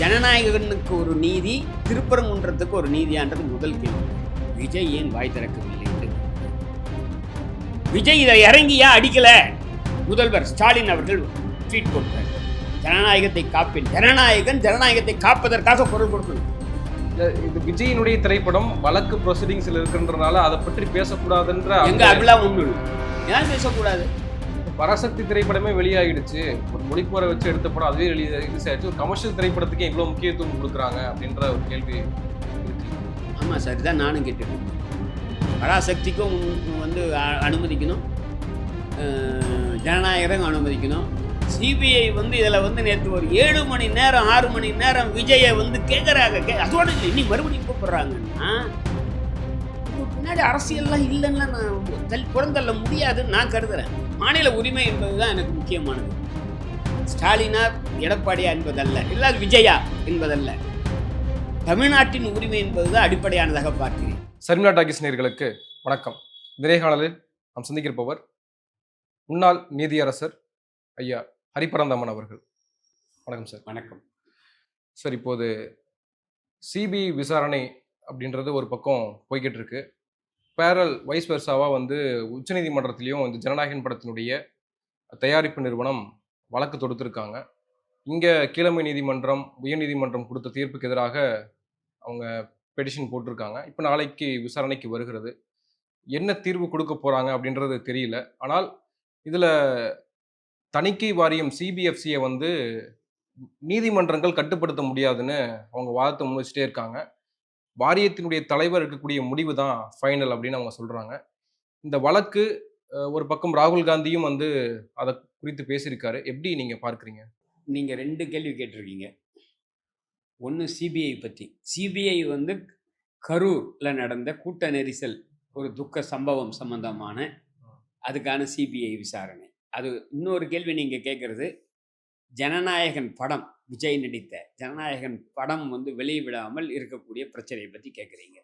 ஜனநாயகனுக்கு ஒரு நீதி, திருப்பரங்குன்றத்துக்கு ஒரு நீதியான்றது முதல் கேள்வி. விஜய் ஏன் வாய் திறக்கவில்லை என்று விஜய் இதை இறங்கியா அடிக்கல. முதல்வர் ஸ்டாலின் அவர்கள் ட்வீட் கொடுத்தார், ஜனநாயகத்தை காப்பேன். ஜனநாயகத்தை காப்பதற்காக குரல் கொடுக்கணும். இது விஜயினுடைய திரைப்படம் வழக்கு ப்ரொசீடிங்ஸ்ல இருக்குன்றனால அதை பற்றி பேசக்கூடாதுன்ற எங்க அப்படிலாம் ஒண்ணு ஏன் பேசக்கூடாது? பராசக்தி திரைப்படமே வெளியாகிடுச்சு, ஒரு மொழிப்போரை வச்சு எடுத்த படம் அதுவே ரிலீஸ் ஆயிடுச்சு, ஒரு கமர்ஷியல் திரைப்படத்துக்கு இவ்வளவு முக்கியத்துவம் கொடுக்குறாங்க அப்படின்ற ஒரு கேள்வி இருக்கு. ஆமா சார், இதான் நானும் கேட்டுருக்கேன். பராசக்திக்கும் வந்து அனுமதிக்கணும், ஜனநாயகம் அனுமதிக்கணும். சிபிஐ வந்து இதில் வந்து நேற்று ஒரு 7 மணி நேரம் 6 மணி நேரம் விஜயை வந்து கேட்குறாங்க. அதோட இல்லை, இன்னி மறுபடியும் கூப்பிட்றாங்கன்னா பின்னாடி அரசியல்லாம் இல்லைன்னா நான் புறந்தள்ள முடியாதுன்னு நான் கருதுறேன். மாநில உரிமை என்பது தான் எனக்கு முக்கியமானது. ஸ்டாலினார் எடப்பாடியா என்பதல்ல, இல்லை விஜயா என்பதல்ல, தமிழ்நாட்டின் உரிமை என்பதுதான் அடிப்படையானதாக பார்க்கிறேன். சர்மிளா டாக்கீஸ் நேயர்களுக்கு வணக்கம். திரைகாணலில் நாம் சந்திக்கிறப்பவர் முன்னாள் நீதியரசர் ஐயா ஹரிபரந்தாமன் அவர்கள். வணக்கம் சார். வணக்கம் சார். இப்போது சிபிஐ விசாரணை அப்படின்றது ஒரு பக்கம் போய்கிட்டு இருக்கு. பேரல் வைஸ் வெர்சாவாக வந்து உச்சநீதிமன்றத்திலையும் இந்த ஜனநாயகன் படத்தினுடைய தயாரிப்பு நிறுவனம் வழக்கு தொடுத்திருக்காங்க. இங்கே கீழமை நீதிமன்றம் உயர்நீதிமன்றம் கொடுத்த தீர்ப்புக்கு எதிராக அவங்க பெட்டிஷன் போட்டிருக்காங்க. இப்போ நாளைக்கு விசாரணைக்கு வருகிறது. என்ன தீர்வு கொடுக்க போகிறாங்க அப்படின்றது தெரியல. ஆனால் இதில் தணிக்கை வாரியம் சிபிஎஃப்சியை வந்து நீதிமன்றங்கள் கட்டுப்படுத்த முடியாதுன்னு அவங்க வாதத்தை முன் வச்சுட்டே இருக்காங்க. வாரியத்தினுடைய தலைவர் இருக்கக்கூடிய முடிவு தான் ஃபைனல் அப்படின்னு அவங்க சொல்கிறாங்க. இந்த வழக்கு ஒரு பக்கம் ராகுல் காந்தியும் வந்து அதை குறித்து பேசியிருக்காரு. எப்படி நீங்கள் பார்க்குறீங்க? நீங்கள் 2 கேள்வி கேட்டிருக்கீங்க. ஒன்று சிபிஐ பற்றி. சிபிஐ வந்து கரூரில் நடந்த கூட்ட நெரிசல் ஒரு துக்க சம்பவம் சம்பந்தமான அதுக்கான சிபிஐ விசாரணை. அது இன்னொரு கேள்வி நீங்கள் கேட்குறது, ஜனநாயகன் படம், விஜய் நடித்த ஜனநாயகன் படம் வந்து வெளியிடாமல் இருக்கக்கூடிய பிரச்சனையை பற்றி கேட்குறீங்க.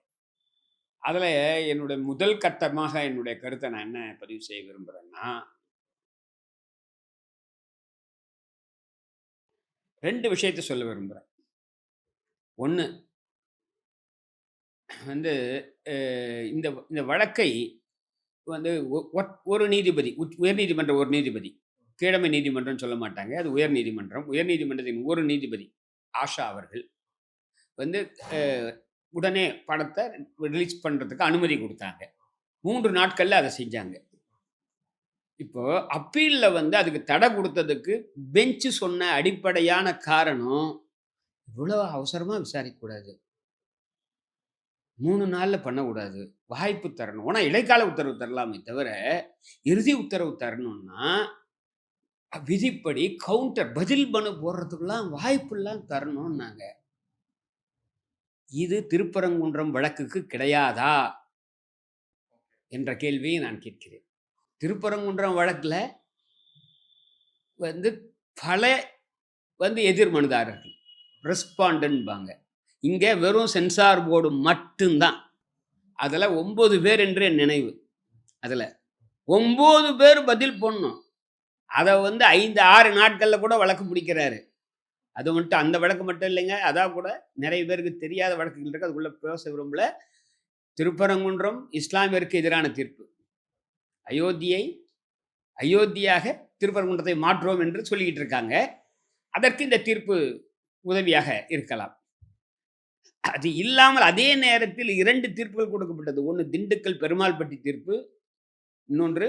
அதில் என்னுடைய முதல் கட்டமாக என்னுடைய கருத்தை நான் என்ன பதிவு செய்ய விரும்புகிறேன்னா, 2 விஷயத்தை சொல்ல விரும்புகிறேன். ஒன்று வந்து இந்த இந்த வழக்கை வந்து ஒரு நீதிபதி, உயர்நீதிமன்ற ஒரு நீதிபதி, கீழமை நீதிமன்றம் சொல்ல மாட்டாங்க, அது உயர்நீதிமன்றம். உயர்நீதிமன்றத்தின் ஒரு நீதிபதி ஆஷா அவர்கள் வந்து உடனே படத்தை ரிலீஸ் பண்ணுறதுக்கு அனுமதி கொடுத்தாங்க. 3 நாட்களில் அதை செஞ்சாங்க. இப்போ அப்பீலில் வந்து அதுக்கு தடை கொடுத்ததுக்கு பெஞ்சு சொன்ன அடிப்படையான காரணம், இவ்வளோ அவசரமாக விசாரிக்கக்கூடாது, 3 நாளில் பண்ணக்கூடாது, வாய்ப்பு தரணும். ஆனால் இடைக்கால உத்தரவு தரலாமே தவிர இறுதி உத்தரவு தரணும்னா விதிப்படி கவுண்டர் பதில் மனு போடுறதுக்கெல்லாம் வாய்ப்புலாம் தரணும்னாங்க. இது திருப்பரங்குன்றம் வழக்குக்கு கிடையாதா என்ற கேள்வியை நான் கேட்கிறேன். திருப்பரங்குன்றம் வழக்கில் வந்து பல வந்து எதிர் மனுதாரர்கள் ரெஸ்பாண்டன்பாங்க. இங்கே வெறும் சென்சார் போர்டு மட்டும்தான். அதில் 9 பேர் என்று என் நினைவு. அதில் 9 பேர் பதில் போடணும். அதை வந்து 5-6 நாட்களில் கூட வழக்கு பிடிக்கிறாரு. அது மட்டும் அந்த வழக்கு மட்டும் இல்லைங்க, அதான் கூட நிறைய பேருக்கு தெரியாத வழக்குகள் இருக்குது, அதுக்குள்ளே பேச விரும்பல. திருப்பரங்குன்றம் இஸ்லாமியருக்கு எதிரான தீர்ப்பு. அயோத்தியாக திருப்பரங்குன்றத்தை மாற்றுவோம் என்று சொல்லிக்கிட்டு இருக்காங்க. அதற்கு இந்த தீர்ப்பு உதவியாக இருக்கலாம். அது இல்லாமல் அதே நேரத்தில் 2 தீர்ப்புகள் கொடுக்கப்பட்டது. ஒன்று திண்டுக்கல் பெருமாள்பட்டி தீர்ப்பு, இன்னொன்று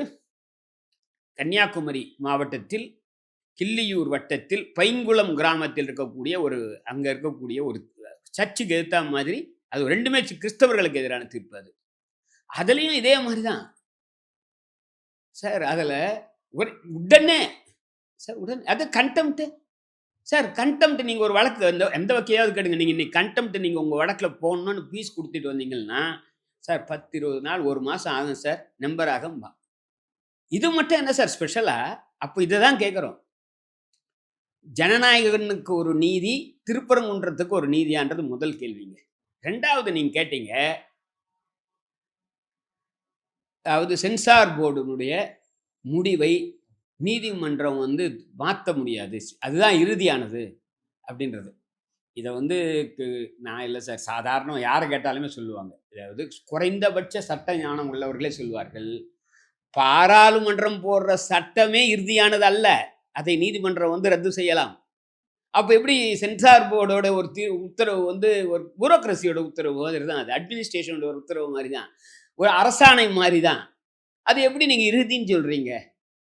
கன்னியாகுமரி மாவட்டத்தில் கிள்ளியூர் வட்டத்தில் பைங்குளம் கிராமத்தில் இருக்கக்கூடிய அங்கே இருக்கக்கூடிய ஒரு சர்ச்சுக்கு எதிர்த்த மாதிரி, அது 2மே கிறிஸ்தவர்களுக்கு எதிரான தீர்ப்பு. அதுலேயும் இதே மாதிரி தான் சார். அதில் உடனே அது கண்டெம்ட்டு சார். கண்டெம்ட் நீங்கள் ஒரு வழக்கு எந்த வகையாவது கேடுங்க, நீங்கள் இன்னைக்கு கண்டெம்ட் நீங்கள் உங்கள் வழக்கில் போகணுன்னு ஃபீஸ் கொடுத்துட்டு வந்தீங்கன்னா சார் 10-20 நாள் 1 மாதம் ஆகும் சார், நம்பர் ஆகும்பா. இது மட்டும் என்ன சார் ஸ்பெஷலாக? அப்போ இதை தான் கேட்குறோம். ஜனநாயகனுக்கு ஒரு நீதி, திருப்பரங்குன்றத்துக்கு ஒரு நீதியான்றது முதல் கேள்விங்க. 2வது நீங்கள் கேட்டீங்க, அதாவது சென்சார் போர்டுனுடைய முடிவை நீதிமன்றம் வந்து மாற்ற முடியாது, அதுதான் இறுதியானது அப்படின்றது. இதை வந்து நான் இல்லை சார், சாதாரண யாரை கேட்டாலுமே சொல்லுவாங்க. அதாவது குறைந்தபட்ச சட்ட ஞானம் உள்ளவர்களே சொல்வார்கள், பாராளுமன்றம் போடுற சட்டமே இறுதியானது அல்ல, அதை நீதிமன்றம் வந்து ரத்து செய்யலாம். அப்போ எப்படி சென்சார் போர்டோட ஒரு உத்தரவு வந்து ஒரு பியூரோக்ரஸியோட உத்தரவு மாதிரி தான், அது அட்மினிஸ்ட்ரேஷனோட ஒரு உத்தரவு மாதிரி தான், ஒரு அரசாணை மாதிரி தான். அது எப்படி நீங்கள் இறுதின்னு சொல்கிறீங்க?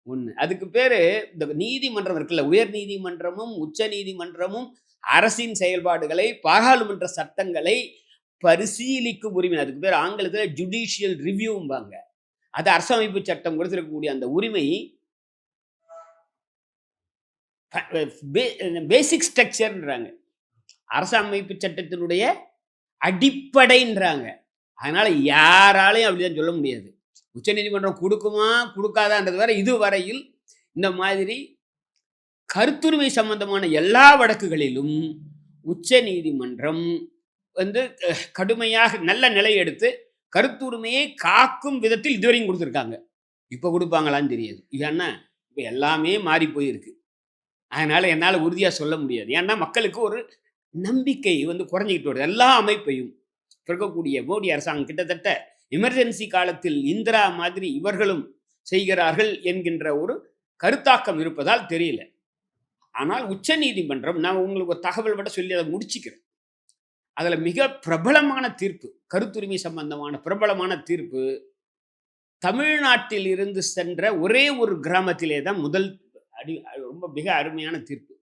ஒன்று, அதுக்கு பேர் இந்த நீதிமன்றம் இருக்குல்ல, உயர் நீதிமன்றமும் உச்ச நீதிமன்றமும் அரசின் செயல்பாடுகளை, பாராளுமன்ற சட்டங்களை பரிசீலிக்கும் உரிமை. அதுக்கு பேர் ஆங்கிலத்தில் ஜுடிஷியல் ரிவ்யூம்பாங்க. அது அரசமைப்பு சட்டம் கொடுத்திருக்கக்கூடிய அந்த உரிமை பேசிக் ஸ்ட்ரக்சர்ன்றாங்க, அரசமைப்பு சட்டத்தினுடைய அடிப்படைன்றாங்க. அதனால யாராலையும் அப்படிதான் சொல்ல முடியாது. உச்ச நீதிமன்றம் கொடுக்குமா கொடுக்காதான்றது வேற. இதுவரையில் இந்த மாதிரி கருத்துரிமை சம்பந்தமான எல்லா வழக்குகளிலும் உச்ச நீதிமன்றம் வந்து கடுமையாக நல்ல நிலை எடுத்து கருத்துரிமையை காக்கும் விதத்தில் இதுவரையும் கொடுத்துருக்காங்க. இப்போ கொடுப்பாங்களான்னு தெரியாது. ஏன்னா இப்போ எல்லாமே மாறி போயிருக்கு. அதனால என்னால் உறுதியாக சொல்ல முடியாது. ஏன்னா மக்களுக்கு ஒரு நம்பிக்கை வந்து குறைஞ்சிக்கிட்டு வருது. எல்லா அமைப்பையும் இருக்கக்கூடிய மோடி அரசாங்கம் கிட்டத்தட்ட எமர்ஜென்சி காலத்தில் இந்திரா மாதிரி இவர்களும் செய்கிறார்கள் என்கின்ற ஒரு கருத்தாக்கம் இருப்பதால் தெரியல. ஆனால் உச்ச நீதிமன்றம், நான் உங்களுக்கு ஒரு தகவல் விட சொல்லி அதை முடிச்சுக்கிறேன். அதில் மிக பிரபலமான தீர்ப்பு, கருத்துரிமை சம்பந்தமான பிரபலமான தீர்ப்பு, தமிழ்நாட்டில் இருந்து சென்ற ஒரே ஒரு கிராமத்திலே தான் முதல் ரொம்ப மிக அருமையான தீர்ப்பு.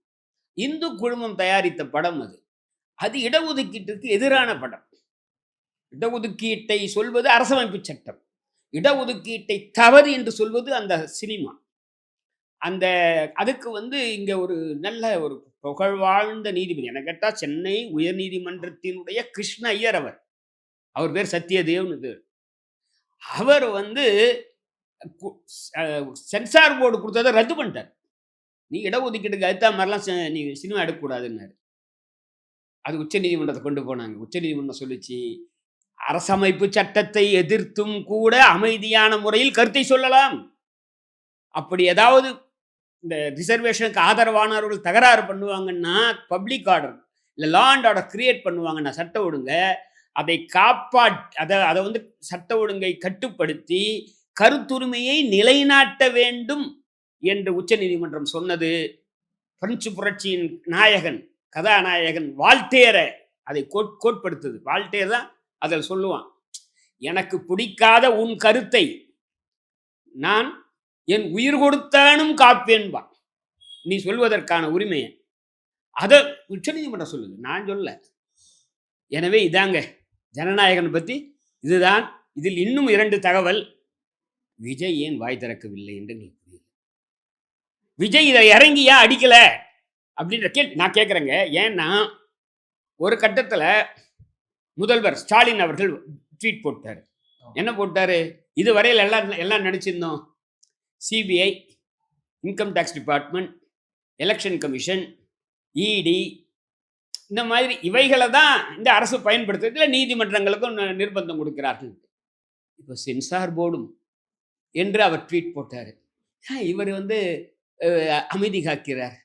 இந்து குழுமம் தயாரித்த படம் அது. அது இடஒதுக்கீட்டுக்கு எதிரான படம். இடஒதுக்கீட்டை சொல்வது அரசமைப்பு சட்டம், இடஒதுக்கீட்டை தவறு என்று சொல்வது அந்த சினிமா. அந்த அதுக்கு வந்து இங்க ஒரு நல்ல ஒரு புகழ்வாழ்ந்த நீதிபதி, என்ன கேட்டால் சென்னை உயர் நீதிமன்றத்தினுடைய கிருஷ்ண ஐயர், அவர் பேர் சத்யதேவ்னு பேர். அவர் வந்து சென்சார் போர்டு கொடுத்ததை ரத்து பண்ணிட்டார். நீ இடஒதுக்கீட்டுக்கு அடுத்த மாதிரிலாம் நீ சினிமா எடுக்கக்கூடாதுன்னாரு. அது உச்ச நீதிமன்றத்தை கொண்டு போனாங்க. உச்ச நீதிமன்றம் சொல்லிச்சு, அரசமைப்பு சட்டத்தை எதிர்த்தும் கூட அமைதியான முறையில் கருத்தை சொல்லலாம். அப்படி ஏதாவது இந்த ரிசர்வேஷனுக்கு ஆதரவானவர்கள் தகராறு பண்ணுவாங்கன்னா, பப்ளிக் ஆர்டர் இல்லை லா அண்ட் ஆர்டர் கிரியேட் பண்ணுவாங்கன்னா, சட்ட ஒழுங்க அதை அதை வந்து சட்ட ஒழுங்கை கட்டுப்படுத்தி கருத்துரிமையை நிலைநாட்ட வேண்டும் என்று உச்ச நீதிமன்றம் சொன்னது. பிரெஞ்சு புரட்சியின் நாயகன், கதாநாயகன் வால்டேரை அதை கோட்படுத்துது. வால்டேர் தான் அதில் சொல்லுவான், எனக்கு பிடிக்காத உன் கருத்தை நான் என் உயிர் கொடுத்தானும் காப்பேன்பா, நீ சொல்வதற்கான உரிமையை. அதை உச்ச நீதிமன்றம் சொல்லுது, நான் சொல்ல. எனவே இதாங்க ஜனநாயகன் பற்றி இதுதான். இதில் இன்னும் 2 தகவல். விஜய் ஏன் வாய் திறக்கவில்லை என்று நீ புரியல. விஜய் இதை இறங்கியா அடிக்கல அப்படின்ற கேள்வி நான் கேட்குறேங்க. ஏன்னா ஒரு கட்டத்தில் முதல்வர் ஸ்டாலின் அவர்கள் ட்வீட் போட்டார். என்ன போட்டாரு? இதுவரையில் எல்லாம் நினைச்சிருந்தோம், CBI, income tax department, election commission, ED, இந்த மாதிரி இவைகளை தான் இந்த அரசு பயன்படுத்துறதுல நீதிமன்றங்களுக்கும் நிர்பந்தம் கொடுக்கிறார்கள். இப்போ சென்சார் போர்டும் என்று அவர் ட்வீட் போட்டார். இவர் வந்து அமைதி காக்கிறார்,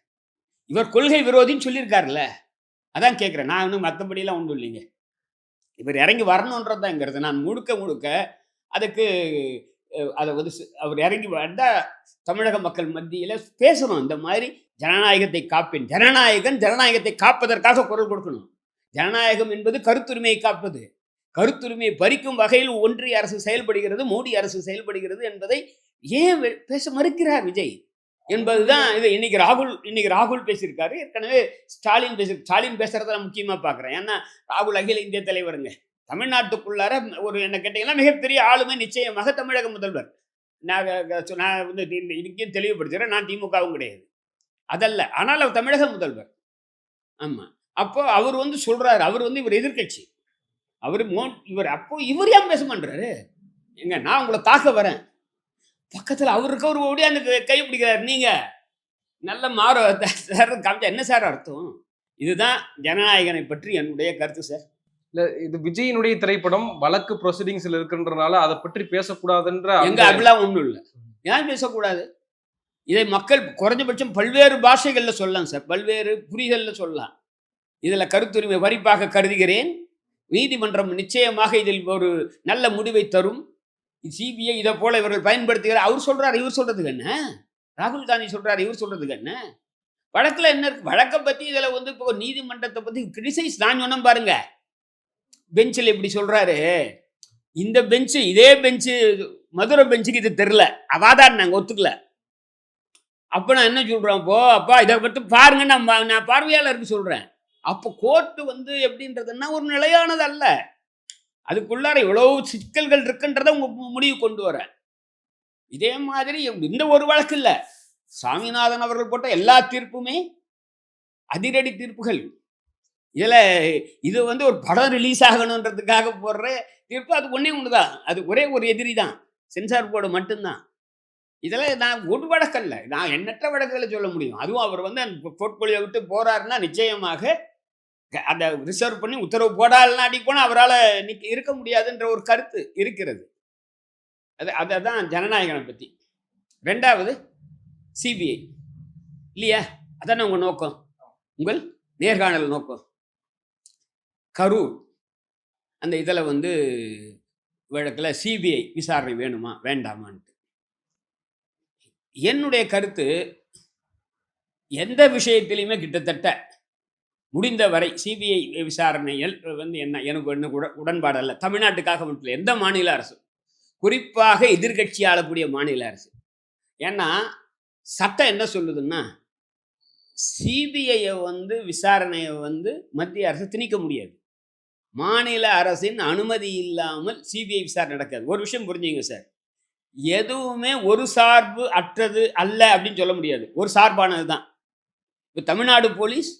இவர் கொள்கை விரோதின்னு சொல்லியிருக்காருல்ல. அதான் கேட்குறேன். நான் இன்னும் மற்றபடியெல்லாம் ஒன்றும் இல்லைங்க, இவர் இறங்கி வரணுன்றது தான்ங்கிறது. நான் முழுக்க அதுக்கு அதை வந்து அவர் இறங்கி வந்தால் தமிழக மக்கள் மத்தியில் பேசணும். இந்த மாதிரி ஜனநாயகத்தை காப்பேன். ஜனநாயகத்தை காப்பதற்காக குரல் கொடுக்கணும். ஜனநாயகம் என்பது கருத்துரிமையை காப்பது. கருத்துரிமையை பறிக்கும் வகையில் ஒன்றிய அரசு செயல்படுகிறது, மோடி அரசு செயல்படுகிறது என்பதை ஏன் பேச மறுக்கிறார் விஜய் என்பதுதான் இது. இன்னைக்கு ராகுல் பேசியிருக்காரு, ஏற்கனவே ஸ்டாலின் பேசுறத நான் முக்கியமாக பார்க்குறேன். ஏன்னா ராகுல் அகில இந்திய தலைவருங்க. தமிழ்நாட்டுக்குள்ளார ஒரு என்ன கேட்டீங்கன்னா மிகப்பெரிய ஆளுமை நிச்சயமாக தமிழக முதல்வர். நான் வந்து இதுக்கும் தெளிவுபடுத்துகிறேன், நான் திமுகவும் கிடையாது, அதல்ல. ஆனால் அவர் தமிழக முதல்வர். ஆமாம். அப்போ அவர் வந்து சொல்றாரு, அவர் வந்து இவர் எதிர்கட்சி, இவர் அப்போ இவர் ஏன் பேச மாட்டாரு? எங்க நான் உங்களை தாக்க வரேன், பக்கத்தில் அவருக்கு ஒரு ஓடியாந்து கை பிடிக்கிறார். நீங்க நல்ல காமிச்சா என்ன சார் அர்த்தம்? இதுதான் ஜனநாயகனை பற்றி என்னுடைய கருத்து சார். இல்ல, இது விஜயினுடைய திரைப்படம் வழக்கு ப்ரொசீடிங்ஸ்ல இருக்குன்றனால அதை பற்றி பேசக்கூடாதுன்ற எங்க அப்படிலாம் ஒன்றும் இல்லை. ஏன் பேசக்கூடாது? இதை மக்கள் குறைஞ்சபட்சம் பல்வேறு பாஷைகள்ல சொல்லலாம் சார், பல்வேறு புரிதல்ல சொல்லலாம். இதில் கருத்துரிமை பறிப்பாக கருதுகிறேன். நீதிமன்றம் நிச்சயமாக இதில் ஒரு நல்ல முடிவை தரும். சிபிஐ இதை போல இவர்கள் பயன்படுத்துகிறார். அவர் சொல்றாரு, இவர் சொல்றதுக்கு என்ன? ராகுல் காந்தி சொல்றாரு, இவர் சொல்றதுக்கு என்ன? வழக்குல என்ன இருக்கு? வழக்கை பத்தி இதுல வந்து இப்போ நீதிமன்றத்தை பத்தி கிரிட்டிசைஸ் நான் சொன்னேன் பாருங்க. பெஞ்சில் இப்படி சொல்றாரு. இந்த பெஞ்சு, இதே பெஞ்சு மதுரை பெஞ்சுக்கு இது தெரியல, அவாதான் நாங்க ஒத்துக்கல. அப்ப நான் என்ன சொல்றேன், அப்போ அப்பா இதை பற்றி பாருங்க, நான் பார்வையாளருக்கு சொல்றேன். அப்போ கோர்ட்டு வந்து எப்படின்றதுன்னா ஒரு நிலையானது அல்ல. அதுக்குள்ளார எவ்வளவு சிக்கல்கள் இருக்குன்றதை உங்க முடிவு கொண்டு வர. இதே மாதிரி இந்த ஒரு வழக்கு இல்ல, சாமிநாதன் அவர்கள் போட்ட எல்லா தீர்ப்புமே அதிரடி தீர்ப்புகள். இதுல இது வந்து ஒரு படம் ரிலீஸ் ஆகணுன்றதுக்காக போடுற தீர்ப்பு. அது ஒண்ணே ஒண்ணுதான், அது ஒரே ஒரு எதிரி தான், சென்சார் போர்டு மட்டும்தான். இதுல நான் ஒரு வழக்கல்ல, நான் எண்ணற்ற வழக்குகளை சொல்ல முடியும். அதுவும் அவர் வந்து போர்ட்போலியோ விட்டு போறாருன்னா நிச்சயமாக அந்த ரிசர்வ் பண்ணி உத்தரவு போடாதுன்னா அடி போனா அவரால் இருக்க முடியாதுன்ற ஒரு கருத்து இருக்கிறது. அதான் ஜனநாயகனை பத்தி. ரெண்டாவது சிபிஐ இல்லையா, அதான உங்க நோக்கம், உங்கள் நேர்காணல் நோக்கம். கரூர் அந்த இதில் வந்து வழக்கில் சிபிஐ விசாரணை வேணுமா வேண்டாமான்ட்டு என்னுடைய கருத்து, எந்த விஷயத்திலையுமே கிட்டத்தட்ட முடிந்த வரை சிபிஐ விசாரணைகள் வந்து என்ன எனக்கு என்ன உடன்பாடு அல்ல. தமிழ்நாட்டுக்காக மட்டும் எந்த மாநில அரசு, குறிப்பாக எதிர்கட்சி ஆளக்கூடிய மாநில அரசு. ஏன்னா சட்டம் என்ன சொல்லுதுன்னா, சிபிஐயை வந்து விசாரணையை வந்து மத்திய அரசு திணிக்க முடியாது. மாநில அரசின் அனுமதி இல்லாமல் சிபிஐ விசாரணை நடக்காது. ஒரு விஷயம் புரிஞ்சுங்க சார், எதுவுமே ஒரு சார்பு அற்றது அல்ல அப்படின்னு சொல்ல முடியாது, ஒரு சார்பானது தான். இப்போ தமிழ்நாடு போலீஸ்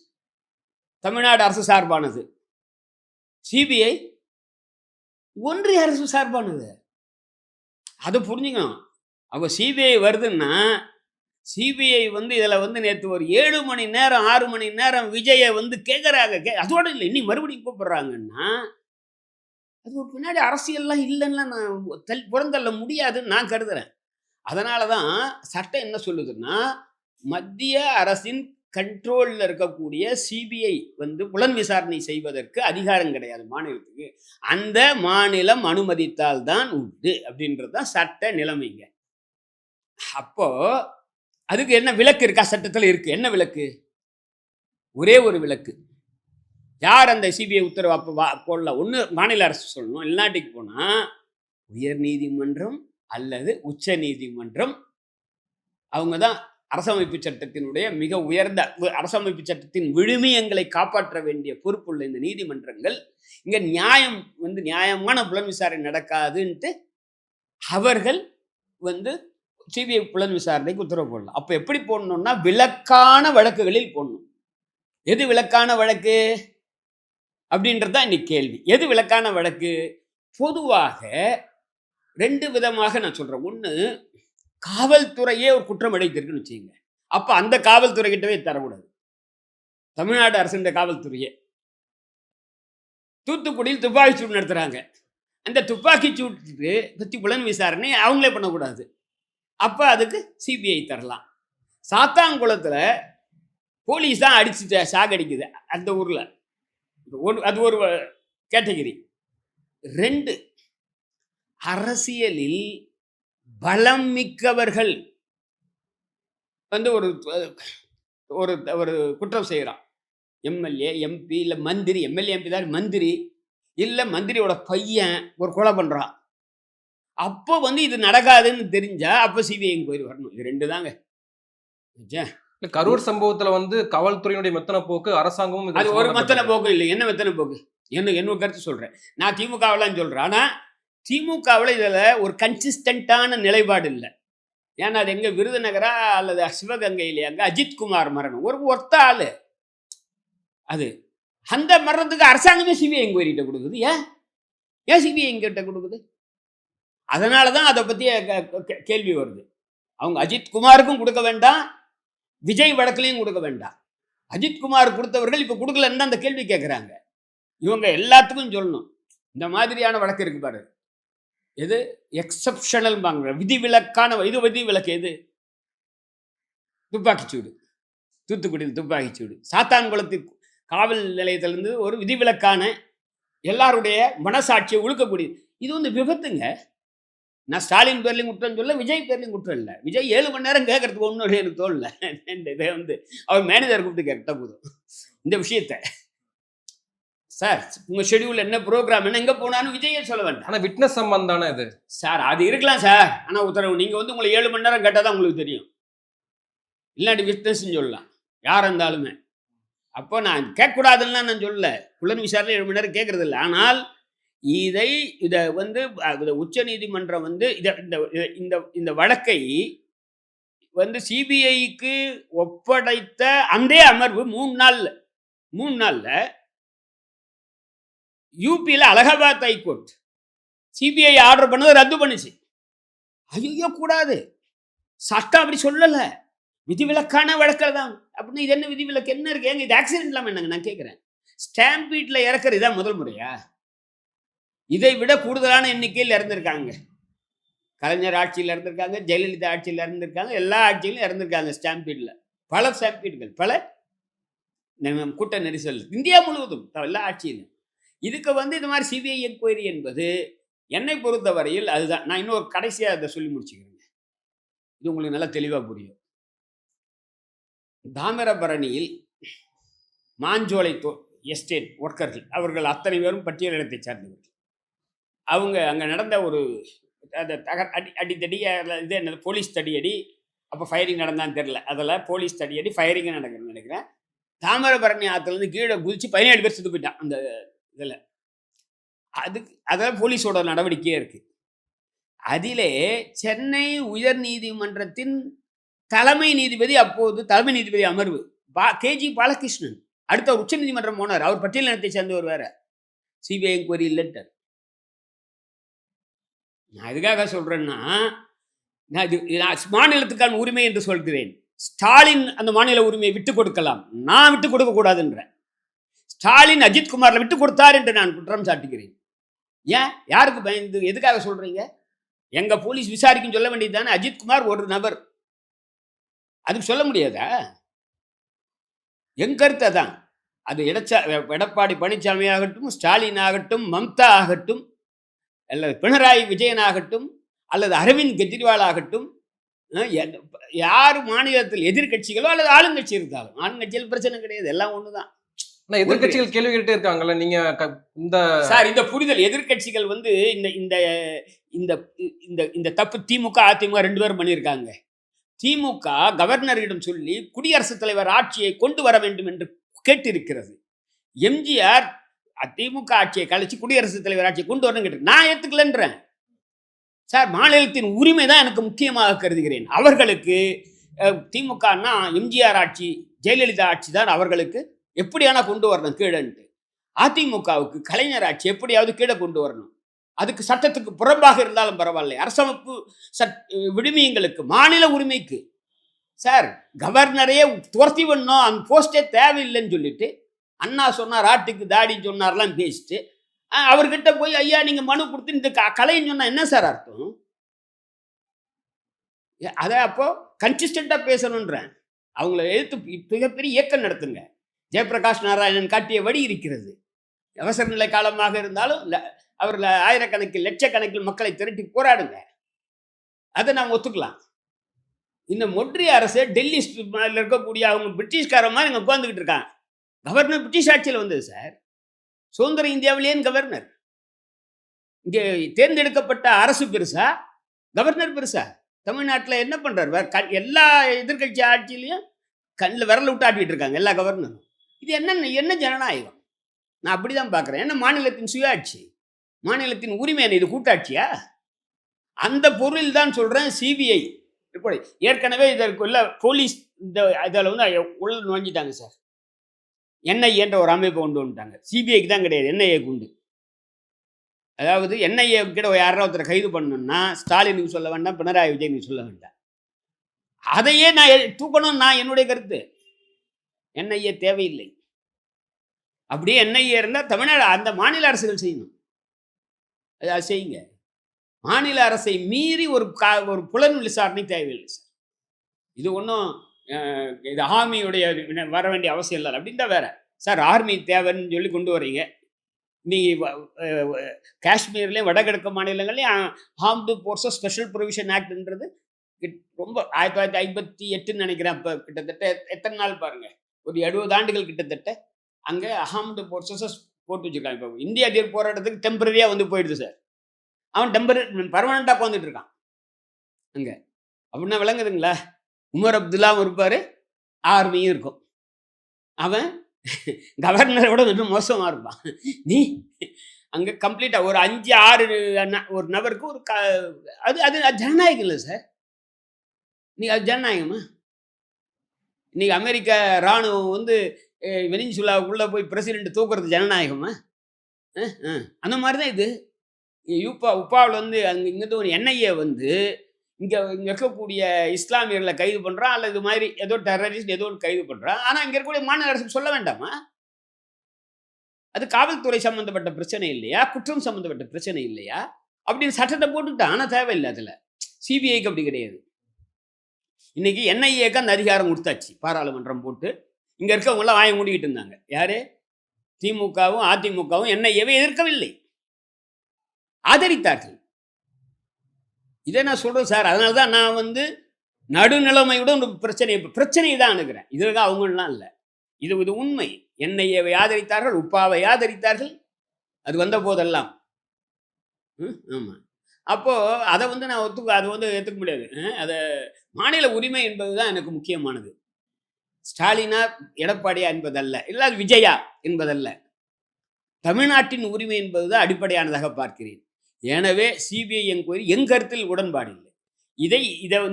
தமிழ்நாடு அரசு சார்பானது, சிபிஐ ஒன்றிய அரசு சார்பானது. அதை புரிஞ்சுக்கணும். அப்போ சிபிஐ வருதுன்னா, சிபிஐ வந்து இதில் வந்து நேற்று ஒரு 7 மணி நேரம் 6 மணி நேரம் விஜயை வந்து கேட்குறாங்க. அதோட இல்லை, இன்னும் மறுபடியும் கூப்பிடுறாங்கன்னா அது ஒரு பின்னாடி அரசியல்லாம் இல்லைன்னா நான் புறந்தள்ள முடியாதுன்னு நான் கருதுறேன். அதனால தான் சட்டம் என்ன சொல்லுதுன்னா, மத்திய அரசின் கண்ட்ரோலில் இருக்கக்கூடிய சிபிஐ வந்து புலன் விசாரணை செய்வதற்கு அதிகாரம் கிடையாது மாநிலத்துக்கு. அந்த மாநிலம் அனுமதித்தால் தான் உண்டு அப்படின்றது தான் சட்ட நிலைமைங்க. அப்போ அதுக்கு என்ன விலக்கு இருக்கா? சட்டத்தில் இருக்கு. என்ன விலக்கு? ஒரே ஒரு விலக்கு. யார் அந்த சிபிஐ உத்தரவு அப்போ போடல? ஒன்று மாநில அரசு சொல்லணும், இல்லாட்டிக்கு போனால் உயர் நீதிமன்றம் அல்லது உச்ச நீதிமன்றம். அவங்க தான் அரசமைப்பு சட்டத்தினுடைய மிக உயர்ந்த, அரசமைப்பு சட்டத்தின் விழுமியங்களை காப்பாற்ற வேண்டிய பொறுப்புள்ள இந்த நீதிமன்றங்கள் இங்கே நியாயம் வந்து நியாயமான புலன் விசாரணை நடக்காதுன்ட்டு அவர்கள் வந்து சிபிஐ புலன் விசாரணைக்கு உத்தரவு போடலாம். அப்போ எப்படி போடணும்னா, விலக்கான வழக்குகளில் போடணும். எது விலக்கான வழக்கு அப்படின்றதான் இன்னைக்கு கேள்வி. எது விலக்கான வழக்கு? பொதுவாக 2 விதமாக நான் சொல்றேன். ஒன்று, காவல்துறையே ஒரு குற்றம் இழைத்திருக்குன்னு வச்சுக்கோங்க, அப்போ அந்த காவல்துறை கிட்டவே தரக்கூடாது. தமிழ்நாடு அரசுன்ற காவல்துறையே தூத்துக்குடியில் துப்பாக்கி சூடு நடத்துறாங்க, அந்த துப்பாக்கி சூட்டுக்கு பற்றி புலன் விசாரணை அவங்களே பண்ணக்கூடாது. அப்போ அதுக்கு சிபிஐ தரலாம். சாத்தாங்குளத்தில் போலீஸ் தான் அடிச்சுட்டு சாகடிக்குது அந்த ஊரில், அது ஒரு கேட்டகரி. 2, அரசியலில் பலம் மிக்கவர்கள் வந்து ஒரு ஒரு ஒரு குற்றம் செய்கிறான். எம்எல்ஏ எம்பி இல்லை மந்திரி, எம்எல்ஏ எம்பி தான் மந்திரி, இல்லை மந்திரியோட பையன் ஒரு கொலை பண்ணுறான். அப்போ வந்து இது நடக்காதுன்னு தெரிஞ்சா அப்போ சிபிஐ போய் வரணும். இது 2 தாங்க. கரூர் சம்பவத்துல வந்து காவல்துறையினுடைய மெத்தன போக்கு, அரசாங்கமும் அது ஒரு மெத்தன போக்கு இல்லை. என்ன மெத்தன போக்கு? என்ன கருத்து சொல்றேன். நான் திமுகவெல்லாம் சொல்றேன், ஆனா திமுகவில் இதில் ஒரு கன்சிஸ்டன்டான நிலைப்பாடு இல்லை. ஏன்னா அது எங்க விருதுநகரா அல்லது சிவகங்கையிலே அங்கே அஜித்குமார் மரணம், ஒரு ஒத்த ஆளு. அது அந்த மரணத்துக்கு அரசாங்கமே சிபிஐ என்கொயரிட்ட கொடுக்குது. ஏன் சிபிஐ எங்கிட்ட கொடுக்குது? அதனால தான் அதை பற்றிய கேள்வி வருது. அவங்க அஜித்குமாருக்கும் கொடுக்க வேண்டாம், விஜய் வழக்கிலையும் கொடுக்க வேண்டாம். அஜித்குமார் கொடுத்தவர்கள் இப்போ கொடுக்கலன்னு தான் அந்த கேள்வி கேட்குறாங்க. இவங்க எல்லாத்துக்கும் சொல்லணும், இந்த மாதிரியான வழக்கு இருக்கு பாரு, எது எக்ஸப்ஷனல் பாங்க, விதிவிலக்கான. இது விதிவிலக்கு எது? துப்பாக்கிச்சூடு, தூத்துக்குடியில் துப்பாக்கிச்சூடு. சாத்தான்குளத்தில் காவல் நிலையத்திலிருந்து ஒரு விதிவிலக்கான எல்லாருடைய மனசாட்சியை உழுக்கக்கூடியது. இது வந்து விபத்துங்க. நான் ஸ்டாலின் பேர்லையும் குற்றம் சொல்ல, விஜய் பேர்லையும் குற்றம் இல்லை. விஜய் 7 மணி நேரம் கேட்கறதுக்கு ஒன்றும் எனக்கு தோணல. இதை வந்து அவர் மேனேஜர் கூப்பிட்டு கேட்ட போதும் இந்த விஷயத்த. சார் உங்க ஷெடியூல் என்ன, ப்ரோக்ராம் என்ன, எங்க போனாலும் விஜயே சொல்ல வேண்டாம். ஆனா விட்னஸ் சம்பந்தம் தானே இது சார். அது இருக்கலாம் சார். ஆனா உத்தரவு நீங்க வந்து உங்களை 7 மணி நேரம் கேட்டாதான் உங்களுக்கு தெரியும். இல்லாட்டி விட்னஸ் சொல்லலாம் யார் இருந்தாலுமே. அப்போ நான் கேட்கக்கூடாதுன்னா நான் சொல்லல. புலன் விசாரணை 7 மணி நேரம் கேட்கறது இல்லை. ஆனால் இதை வந்து உச்ச நீதிமன்றம் வந்து இந்த வழக்கை வந்து சிபிஐக்கு ஒப்படைத்த அந்த அமர்வு 3 நாள்ல யூபியில் அலகாபாத் ஹைகோர்ட் சிபிஐ ஆர்டர் பண்ணதை ரத்து பண்ணுச்சு. ஐயோ கூடாது, சட்டம் அப்படி சொல்லல, விதிவிலக்கான வழக்கில் தான் அப்படின்னு. இது என்ன விதிவிலக்கு என்ன இருக்கு? ஏங்க இது ஆக்சிடென்ட் இல்லாமல் என்னங்க நான் கேட்குறேன். ஸ்டாம்பீட்ல இறக்குறது இதான் முதல் முறையா? இதை விட கூடுதலான எண்ணிக்கையில் இறந்துருக்காங்க. கலைஞர் ஆட்சியில் இறந்துருக்காங்க, ஜெயலலிதா ஆட்சியில் இறந்துருக்காங்க, எல்லா ஆட்சியிலும் இறந்துருக்காங்க ஸ்டாம்பீட்ல. பல ஸ்டாம்பீட்கள், பல கூட்ட நெரிசல் இந்தியா முழுவதும் எல்லா ஆட்சியிலும். இதுக்கு வந்து இந்த மாதிரி சிபிஐ என்கொயரி என்பது என்னை பொறுத்தவரையில் அதுதான். நான் இன்னொரு கடைசியாக அதை சொல்லி முடிச்சுக்கிறேங்க, இது உங்களுக்கு நல்லா தெளிவாக புரியும். தாமிரபரணியில் மாஞ்சோலை எஸ்டேட் ஒர்க்கர்கள் அவர்கள் அத்தனை பேரும் பட்டியலினத்தை சார்ந்தவர்கள். அவங்க அங்கே நடந்த ஒரு அடித்தடி, இது என்னது போலீஸ் தடியடி, அப்போ ஃபயரிங் நடந்தான்னு தெரில, அதில் போலீஸ் தடியடி ஃபயரிங் நடக்குதுன்னு நினைக்கிறேன். தாமிரபரணி ஆற்றுலேருந்து கீழே குதிச்சு 17 பேர் செத்து போயிட்டான் அந்த இதில். அதெல்லாம் போலீஸோட நடவடிக்கையே இருக்குது. அதிலே சென்னை உயர் நீதிமன்றத்தின் தலைமை நீதிபதி, அப்போது தலைமை நீதிபதி அமர்வு கேஜி பாலகிருஷ்ணன், அடுத்த உச்ச நீதிமன்றம் போனார். அவர் பட்டியலினத்தை சேர்ந்தவர் வேற. சிபிஐ என்கொயரி இல்லைன்ட்டு. நான் எதுக்காக சொல்றேன்னா, நான் மாநிலத்துக்கான உரிமை என்று சொல்கிறேன். ஸ்டாலின் அந்த மாநில உரிமையை விட்டுக் கொடுக்கலாம், நான் விட்டுக் கொடுக்க கூடாதுன்றேன். ஸ்டாலின் அஜித்குமார்ல விட்டு கொடுத்தார் என்று நான் குற்றம் சாட்டுகிறேன். ஏன், யாருக்கு பயந்து, எதுக்காக சொல்றீங்க? எங்க போலீஸ் விசாரிக்கும் சொல்ல வேண்டியது தானே. அஜித்குமார் ஒரு நபர், அதுக்கு சொல்ல முடியாதா? என் கருத்தை தான். அது எடப்பாடி பழனிசாமி ஆகட்டும், ஸ்டாலின் ஆகட்டும், மம்தா ஆகட்டும், அல்லது பினராயி விஜயன் ஆகட்டும், அல்லது அரவிந்த் கெஜ்ரிவால் ஆகட்டும், யார் மாநிலத்தில் எதிர்கட்சிகளோ அல்லது ஆளுங்கட்சி இருந்தாலும், ஆளுங்கட்சியில் பிரச்சனை கிடையாது, எல்லாம் ஒண்ணுதான். எதிர்கட்சிகள் கேள்வி கேட்டே இருக்காங்கல்ல, நீங்க இந்த புரிதல் எதிர்கட்சிகள் வந்து இந்த தப்பு திமுக அதிமுக 2 பேரும் பண்ணியிருக்காங்க. திமுக கவர்னரிடம் சொல்லி குடியரசுத் தலைவர் ஆட்சியை கொண்டு வர வேண்டும் என்று கேட்டிருக்கிறது. எம்ஜிஆர் திமுக ஆட்சியை கழிச்சு குடியரசுத் தலைவர் ஆட்சியை கொண்டு வரணும் கேட்டு, நான் ஏத்துக்கலன்றேன் சார். மாநிலத்தின் உரிமை தான் எனக்கு முக்கியமாக கருதுகிறேன். அவர்களுக்கு திமுகனா எம்ஜிஆர் ஆட்சி, ஜெயலலிதா ஆட்சி தான் அவர்களுக்கு எப்படியானா கொண்டு வரணும் கீழன்ட்டு. அதிமுகவுக்கு கலைஞர் ஆட்சி எப்படியாவது கீழே கொண்டு வரணும். அதுக்கு சட்டத்துக்கு புறம்பாக இருந்தாலும் பரவாயில்லை, அரசமைப்பு விடுமியங்களுக்கு, மாநில உரிமைக்கு. சார் கவர்னரே துரத்தி பண்ணோம், அந்த போஸ்டே தேவையில்லைன்னு சொல்லிட்டு, அண்ணா சொன்னார் ஆட்டுக்கு தாடின்னு சொன்னார்லாம் பேசிட்டு, அவர்கிட்ட போய் ஐயா நீங்க மனு கொடுத்து இந்த கலைன்னு சொன்னா என்ன சார் அர்த்தம்? அதை அப்போ கன்சிஸ்டண்டா பேசணுன்றேன். அவங்கள எடுத்து மிகப்பெரிய இயக்கம் நடத்துங்க. ஜெயபிரகாஷ் நாராயணன் காட்டிய வழி இருக்கிறது. அவசர நிலை காலமாக இருந்தாலும் அவர்கள் ஆயிரக்கணக்கில் லட்சக்கணக்கில் மக்களை திரட்டி போராடுங்க, அதை நாம் ஒத்துக்கலாம். இந்த ஒன்றிய அரசு டெல்லி இருக்கக்கூடிய அவங்க பிரிட்டிஷ்கார மாதிரி இங்கே உட்காந்துக்கிட்டு இருக்காங்க. கவர்னர் பிரிட்டிஷ் ஆட்சியில் வந்தது சார். சுதந்திர இந்தியாவிலேயே கவர்னர். இங்கே தேர்ந்தெடுக்கப்பட்ட அரசு பெருசா, கவர்னர் பெருசா? தமிழ்நாட்டில் என்ன பண்றாரு? எல்லா எதிர்கட்சி ஆட்சியிலையும் கண்ணில் விரல் விட்டு ஆட்டிட்டு இருக்காங்க எல்லா கவர்னரும். இது என்ன ஜனநாயகம்? நான் அப்படிதான் பார்க்குறேன். என்ன மாநிலத்தின் சுயாட்சி, மாநிலத்தின் உரிமை என்ன? இது கூட்டாட்சியா? அந்த பொருள் தான் சொல்றேன். சிபிஐ ஏற்கனவே இதற்குள்ள போலீஸ் இதில் வந்து உள்ள நுழைஞ்சிட்டாங்க சார். என்ஐஏ என்ற ஒரு அமைப்பை கொண்டு வந்துட்டாங்க. சிபிஐக்கு தான் கிடையாது, என்ஐஏக்கு உண்டு. அதாவது என்ஐஏ கிட்ட யாராவது ஒருத்தரை கைது பண்ணணும்னா ஸ்டாலினுக்கு சொல்ல வேண்டாம், பினராயி விஜயனுக்கு சொல்ல வேண்டாம். அதையே நான் தூக்கணும். நான் என்னுடைய கருத்து, என்ஐஏ தேவையில்லை. அப்படியே என்ஐஏ இருந்தால் தமிழ்நாடு அந்த மாநில அரசுகள் செய்யணும், அதை செய்யுங்க. மாநில அரசை மீறி ஒரு புலன் விசாரணை தேவையில்லை சார். இது ஒன்றும் இது ஆர்மியுடைய வர வேண்டிய அவசியம் இல்லை அப்படின்ட்டா வேற. சார் ஆர்மி தேவைன்னு சொல்லி கொண்டு வரீங்க. நீ காஷ்மீர்லேயும் வடகிழக்கு மாநிலங்கள்லையும் ஆர்ம்டு ஃபோர்ஸஸ் ஸ்பெஷல் ப்ரொவிஷன் ஆக்ட்ன்றது ரொம்ப 1958 நினைக்கிறேன். அப்போ கிட்டத்தட்ட எத்தனை நாள் பாருங்க, ஒரு 70 ஆண்டுகள் கிட்டத்தட்ட அங்கே ஆர்ம்டு ஃபோர்ஸஸ் போட்டு வச்சிருக்காங்க. இப்போ இந்தியா எதிர் போராட்டத்துக்கு டெம்பரரியாக வந்து போயிடுது சார். அவன் பர்மனெண்ட்டாக உட்காந்துட்டு இருக்கான் அங்கே. அப்படின்னா விளங்குதுங்களா? உமர் அப்துல்லாவும் இருப்பார், ஆர்மியும் இருக்கும். அவன் கவர்னரை விட இன்னும் மோசமாக இருப்பான். நீ அங்கே கம்ப்ளீட்டாக ஒரு 5 6 ஒரு நபருக்கு ஒரு அது அது ஜனநாயகம் இல்லை சார். நீ அது ஜனநாயகமா? இன்னைக்கு அமெரிக்க இராணுவம் வந்து வெனிசுலாவுக்குள்ளே போய் பிரசிடென்ட் தூக்குறது ஜனநாயகமா? அந்த மாதிரி தான் இது. உப்பாவில் வந்து இங்கேருந்து ஒரு என்ஐஏ வந்து இங்கே இருக்கக்கூடிய இஸ்லாமியர்களை கைது பண்ணுறான், அல்லது இது மாதிரி ஏதோ டெரரிஸ்ட் ஏதோ ஒன்று கைது பண்ணுறான். ஆனால் இங்கே இருக்கக்கூடிய மாநில அரசுக்கு சொல்ல வேண்டாமா? அது காவல்துறை சம்மந்தப்பட்ட பிரச்சனை இல்லையா? குற்றம் சம்மந்தப்பட்ட பிரச்சனை இல்லையா? அப்படின்னு சட்டத்தை போட்டுக்கிட்டான். ஆனால் தேவையில்லை. அதில் சிபிஐக்கு அப்படி கிடையாது. இன்னைக்கு என்ஐஏக்கு அந்த அதிகாரம் கொடுத்தாச்சு. பாராளுமன்றம் போட்டு இங்கே இருக்கவங்களாம் வாயை மூடிக்கிட்டு இருந்தாங்க. யாரு? திமுகவும் அதிமுகவும் என்ஐஏவை எதிர்க்கவில்லை, ஆதரித்தார்கள். இதை நான் சொல்கிறேன் சார். அதனால தான் நான் வந்து நடுநிலைமையுடன் ஒரு பிரச்சனையை தான் அணுகிறேன். இதுக்காக அவங்களாம் இல்லை. இது உண்மை. என்ஐஏவை ஆதரித்தார்கள், உப்பாவை ஆதரித்தார்கள், அது வந்த போதெல்லாம். ஆமாம். அப்போது அதை வந்து நான் அது வந்து ஏற்றுக்க முடியாது. அதை மாநில உரிமை என்பது தான் எனக்கு முக்கியமானது. ஸ்டாலினா எடப்பாடியா என்பதல்ல, இல்லை அது விஜயா என்பதல்ல. தமிழ்நாட்டின் உரிமை என்பதுதான் அடிப்படையானதாக பார்க்கிறேன். எனவே சிபிஐ என்கொயரி என் கருத்தில் உடன்பாடு இல்லை.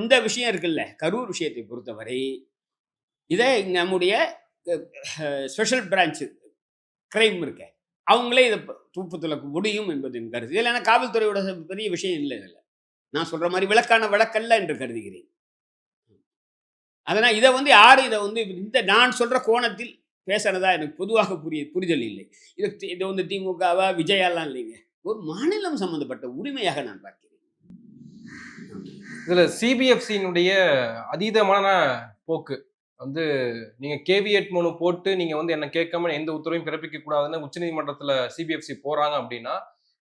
இந்த விஷயம் இருக்குல்ல, கரூர் விஷயத்தை பொறுத்தவரை இதை நம்முடைய ஸ்பெஷல் பிரான்ச்சு கிரைம் இருக்க அவங்களே இதை தூப்பு துலக்க முடியும் என்பது என் கருத்து. இல்லைன்னா காவல்துறையோட பெரிய விஷயம் இல்லை. இதில் நான் சொல்கிற மாதிரி விளக்கான வழக்கல்ல என்று கருதுகிறேன். அதனால் இதை வந்து யாரும் இதை வந்து இந்த நான் சொல்கிற கோணத்தில் பேசுகிறதா எனக்கு பொதுவாக புரிதல் இல்லை. இது வந்து திமுகவா விஜயாலாம் இல்லைங்க. ஒரு மாநிலம் சம்பந்தப்பட்ட உரிமையாக நான் பார்க்கிறேன். இதில் சிபிஎஃப்சியினுடைய அதீதமான போக்கு வந்து நீங்கள் கேவியட் மனு போட்டு நீங்கள் வந்து என்ன கேட்காம எந்த உத்தரவையும் பிறப்பிக்க கூடாதுன்னு உச்சநீதிமன்றத்தில் சிபிஎஃப்சி போகிறாங்க அப்படின்னா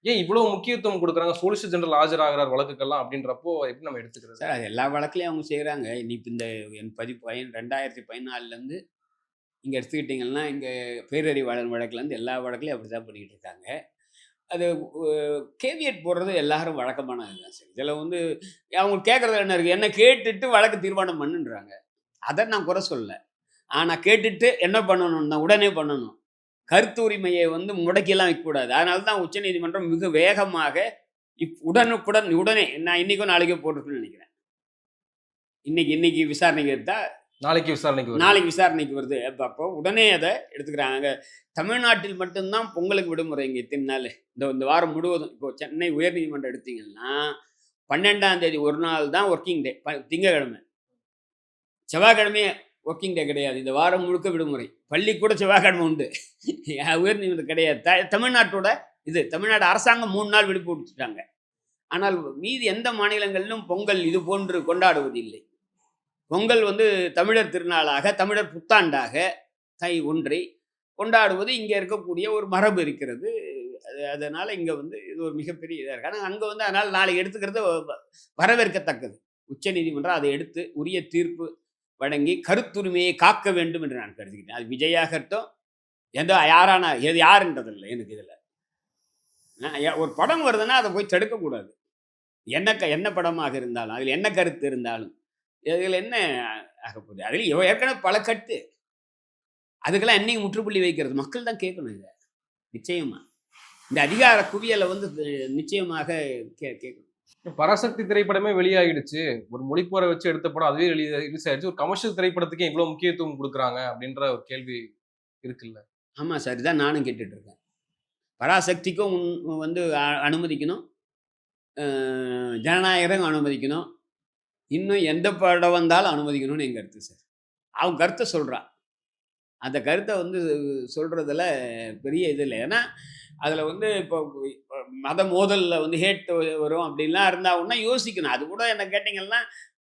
ஏன் இவ்வளோ முக்கியத்துவம் கொடுக்குறாங்க? சொலிசிட்டர் ஜெனரல் ஆஜராகிறார் வழக்குக்கெல்லாம் அப்படின்றப்போ எப்படி நம்ம எடுத்துக்கிறது சார்? அது எல்லா வழக்குலையும் அவங்க செய்கிறாங்க. இன்னைக்கு இந்த என் பதிப்பு 2014 இங்கே எடுத்துக்கிட்டிங்கன்னா இங்கே பேரறிவாளன் வழக்குலேருந்து எல்லா வழக்குலையும் அப்படி தான் பண்ணிக்கிட்டு இருக்காங்க. அது கேவியட் போடுறது எல்லாரும் வழக்கமானது தான் சார். இதில் வந்து அவங்க கேட்குறது என்ன இருக்குது? என்ன கேட்டுட்டு வழக்கு தீர்மானம் பண்ணுன்றாங்க. அதை நான் குறை சொல்லலை. ஆனால் கேட்டுட்டு என்ன பண்ணணும்னா உடனே பண்ணணும். கருத்து உரிமையை வந்து முடக்கிலாம் வைக்கக்கூடாது. அதனால தான் உச்சநீதிமன்றம் மிக வேகமாக உடனே நான் இன்றைக்கும் நாளைக்கோ போட்டிருக்குன்னு நினைக்கிறேன். இன்னைக்கு விசாரணைக்கு எடுத்தால் நாளைக்கு விசாரணைக்கு வருது. அப்போ உடனே அதை எடுத்துக்கிறாங்க. தமிழ்நாட்டில் மட்டும்தான் பொங்கலுக்கு விடுமுறை. இங்கே இத்தனை நாள் இந்த வாரம் முழுவதும். இப்போ சென்னை உயர்நீதிமன்றம் எடுத்தீங்கன்னா 12ஆம் தேதி ஒரு நாள் தான் ஒர்க்கிங் டே, திங்கக்கிழமை. செவ்வாய்க்கிழமையே ஒர்க்கிங் டே கிடையாது. இந்த வாரம் முழுக்க விடுமுறை. பள்ளி கூட செவ்வாய்க்கிழமை உண்டு. உயர்நீதிமன்றம் கிடையாது. தமிழ்நாட்டோட தமிழ்நாடு அரசாங்கம் 3 நாள் விடுப்பு விட்டுட்டாங்க. ஆனால் மீதி எந்த மாநிலங்களிலும் பொங்கல் இது போன்று கொண்டாடுவதில்லை. பொங்கல் வந்து தமிழர் திருநாளாக, தமிழர் புத்தாண்டாக தை ஒன்றை கொண்டாடுவது இங்கே இருக்கக்கூடிய ஒரு மரபு இருக்கிறது. அதனால் இங்கே வந்து இது ஒரு மிகப்பெரிய இதாக இருக்குது. ஆனால் அங்கே வந்து அதனால் நாளைக்கு எடுத்துக்கிறது வரவேற்கத்தக்கது. உச்சநீதிமன்றம் அதை எடுத்து உரிய தீர்ப்பு வழங்கி கருத்துரிமையை காக்க வேண்டும் என்று நான் கருதுகிறேன். அது விஜயாகட்டும் யாருன்றதில்லை எனக்கு. இதில் ஒரு படம் வருதுன்னா அதை போய் தடுக்கக்கூடாது. என்ன படமாக இருந்தாலும் அதில் என்ன கருத்து இருந்தாலும் இதில் என்ன ஆகப்போகுது? அதில் ஏற்கனவே பல கட்டு. அதுக்கெல்லாம் என்னைக்கு முற்றுப்புள்ளி வைக்கிறது? மக்கள் தான் கேட்கணும். இதை நிச்சயமா இந்த அதிகார குவியலை வந்து நிச்சயமாக கேட்கணும். பராசக்தி திரைப்படமே வெளியாகிடுச்சு. ஒரு மொழிப்போரை வச்சு எடுத்த படம் அதுவே ரிலீஸ் ஆயிடுச்சு. ஒரு கமர்ஷியல் திரைப்படத்துக்கு இவ்வளோ முக்கியத்துவம் கொடுக்குறாங்க அப்படின்ற ஒரு கேள்வி இருக்குல்ல? ஆமாம் சார், இதுதான் நானும் கேட்டுட்டு இருக்கேன். பராசக்திக்கும் வந்து அனுமதிக்கணும், ஜனநாயகம் அனுமதிக்கணும், இன்னும் எந்த படம் வந்தாலும் அனுமதிக்கணும்னு என் கருத்து சார். அவங்க கருத்தை சொல்கிறான். அந்த கருத்தை வந்து சொல்கிறதுல பெரிய இது இல்லை. ஏன்னா அதில் வந்து இப்போ மத மோதலில் வந்து ஹேட் வரும் அப்படின்லாம் இருந்தாங்கன்னா யோசிக்கணும். அது கூட என்ன கேட்டிங்கன்னா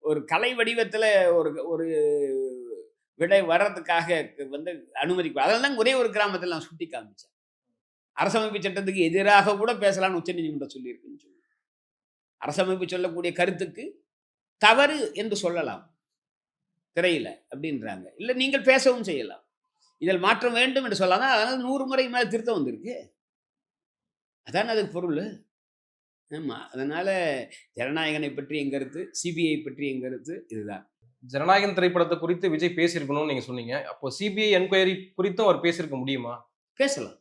ஒரு கலை வடிவத்தில் ஒரு விடை வர்றதுக்காக வந்து அனுமதி அதனால தான் ஒரே ஒரு கிராமத்தில் நான் சுட்டி காமிச்சேன். அரசமைப்பு சட்டத்துக்கு எதிராக கூட பேசலாம்னு உச்சநீதிமன்றம் சொல்லியிருக்குன்னு சொல்லி. அரசமைப்பு சொல்லக்கூடிய கருத்துக்கு தவறு என்று சொல்லலாம் திரையில அப்படின்றாங்க. இல்ல நீங்கள் பேசவும் செய்யலாம். இதில் மாற்றம் வேண்டும் என்று சொல்லலாம். அதனால 100 முறை மேல திருத்தம் வந்திருக்கு. அதான அதுக்கு பொருள். ஆமா. அதனால ஜனநாயகனை பற்றி என் கருத்து, சிபிஐ பற்றி என் கருத்து இதுதான். ஜனநாயகன் திரைப்படத்தை குறித்து விஜய் பேசியிருக்கணும்னு நீங்க சொன்னீங்க. அப்போ சிபிஐ என்கொயரி குறித்தும் அவர் பேசியிருக்க முடியுமா? பேசலாம்.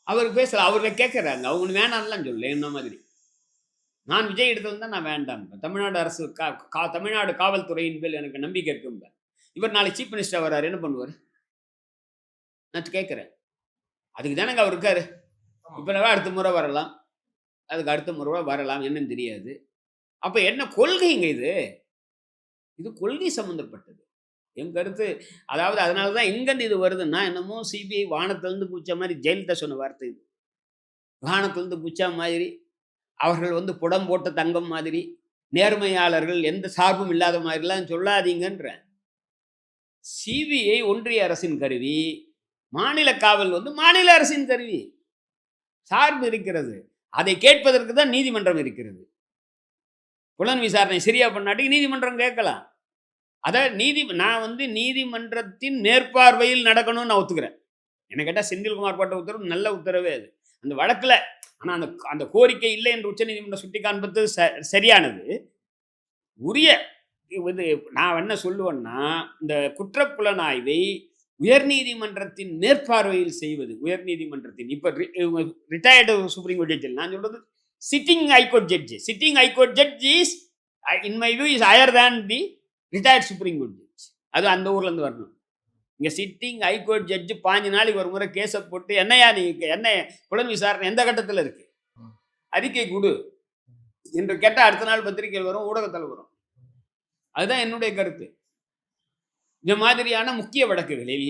அவர் பேசலாம். அவங்க கேட்கறாங்க. அவங்க வேணாம்லாம் சொல்லல என்ன மாதிரி. நான் விஜய் எடுத்தது தான் நான் வேண்டாம்பேன். தமிழ்நாடு அரசு தமிழ்நாடு காவல்துறையின் மேல் எனக்கு நம்பிக்கை இருக்கும்பேன். இவர் நாளைக்கு சீஃப் மினிஸ்டர் வர்றாரு என்ன பண்ணுவாரு? நான் கேட்கிறேன். அதுக்கு தானங்க அவர் இருக்காரு. இப்ப அடுத்த முறை வரலாம். அதுக்கு அடுத்த முறை வரலாம். என்னன்னு தெரியாது. அப்ப என்ன கொள்கைங்க இது? இது கொள்கை சம்பந்தப்பட்டது. என் கருத்து அதாவது அதனால தான் எங்கேருந்து இது வருதுன்னா, என்னமோ சிபிஐ வானத்திலிருந்து குச்ச மாதிரி ஜெயலலிதா சொன்ன வார்த்தை இது. வானத்திலிருந்து குச்சா மாதிரி, அவர்கள் வந்து புடம் போட்ட தங்கம் மாதிரி, நேர்மையாளர்கள் எந்த சார்பும் இல்லாத மாதிரிலாம் சொல்லாதீங்கன்றேன். சிபிஐ ஒன்றிய அரசின் கருவி, மாநில காவல் வந்து மாநில அரசின் கருவி. சார்பு இருக்கிறது. அதை கேட்பதற்கு தான் நீதிமன்றம் இருக்கிறது. புலன் விசாரணை சரியா பண்ணாட்டி நீதிமன்றம் கேட்கலாம். அத நான் வந்து நீதிமன்றத்தின் மேற்பார்வையில் நடக்கணும்னு நான் ஒத்துக்கிறேன். என்ன கேட்டா செந்தில்குமார் போட்ட உத்தரவு நல்ல உத்தரவே அது. அந்த வழக்குல ஆனா அந்த கோரிக்கை இல்லை என்று உச்சநீதிமன்றம் சுட்டி காண்பது சரியானது. உரிய இது நான் என்ன சொல்லுவேன்னா, இந்த குற்றப்புலனாய்வை உயர்நீதிமன்றத்தின் மேற்பார்வையில் செய்வது. உயர்நீதிமன்றத்தின் இப்ப ரிட்டையர்டு சுப்ரீம் கோர்ட் ஜட்ஜ் நான் சொல்றது sitting high court judge. Sitting high court judge is in my view is higher than the retired supreme court judge. அது அந்த ஊர்ல இருந்து வரணும். இங்க சிட்டிங் ஹைகோர்ட் ஜட்ஜ் 5 நாளைக்கு ஒரு முறை கேஸை போட்டு என்னையா நீ என்ன புலன் விசாரணை எந்த கட்டத்தில் இருக்கு, அறிக்கை கொடு என்று கேட்டா அடுத்த நாள் பத்திரிகைகள் வரும், ஊடகத்தில் வரும். அதுதான் என்னுடைய கருத்து. இந்த மாதிரியான முக்கிய வழக்குகளில்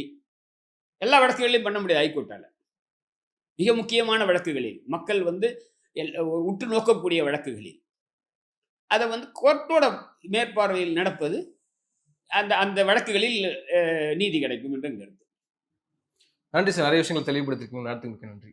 எல்லா வழக்குகளையும் பண்ண முடியாது. ஹைகோர்ட்டால மிக முக்கியமான வழக்குகளில் மக்கள் வந்து உற்று நோக்கக்கூடிய வழக்குகளில் அதை வந்து கோர்ட்டோட மேற்பார்வையில் நடப்பது அந்த அந்த வழக்குகளில் நீதி கிடைக்கும் என்று கருத்து. நன்றி சார். நிறைய விஷயங்கள் தெளிவுபடுத்திருக்கீங்க. நன்றி.